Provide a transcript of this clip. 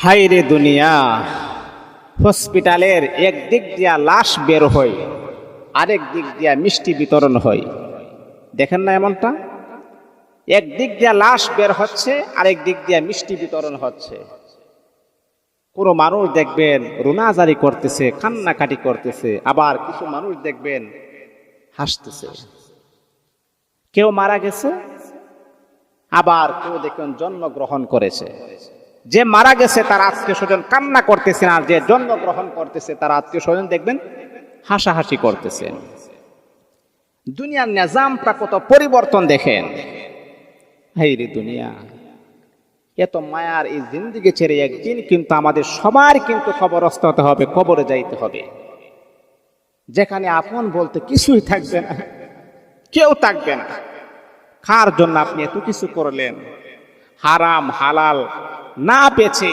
হায় রে দুনিয়া, হসপিটালের একদিক দিয়া লাশ বের হয়, আরেক দিক দিয়া মিষ্টি বিতরণ হয়। দেখেন না এমনটা? একদিক দিয়া লাশ বের হচ্ছে, আরেক দিক দিয়া মিষ্টি বিতরণ হচ্ছে। কোনো মানুষ দেখবেন রোনাজারি করতেছে, কান্নাকাটি করতেছে, আবার কিছু মানুষ দেখবেন হাসতেছে। কেউ মারা গেছে, আবার কেউ দেখবেন জন্মগ্রহণ করেছে। যে মারা গেছে তার আত্মীয় স্বজন কান্না করতেছে, আর যে জন্মগ্রহণ করতেছে তার আত্মীয় স্বজন দেখবেন হাসাহাসি করতেছেন। দুনিয়ার নিজামটা কত পরিবর্তন দেখেন। হায় রে দুনিয়া, এত মায়ার এই জিন্দেগি ছেড়ে একদিন কিন্তু আমাদের সবার কিন্তু খবরস্থ হতে হবে, কবরে যাইতে হবে, যেখানে আপন বলতে কিছুই থাকবে না, কেউ থাকবে না। কার জন্য আপনি এত কিছু করলেন? হারাম হালাল না বেছে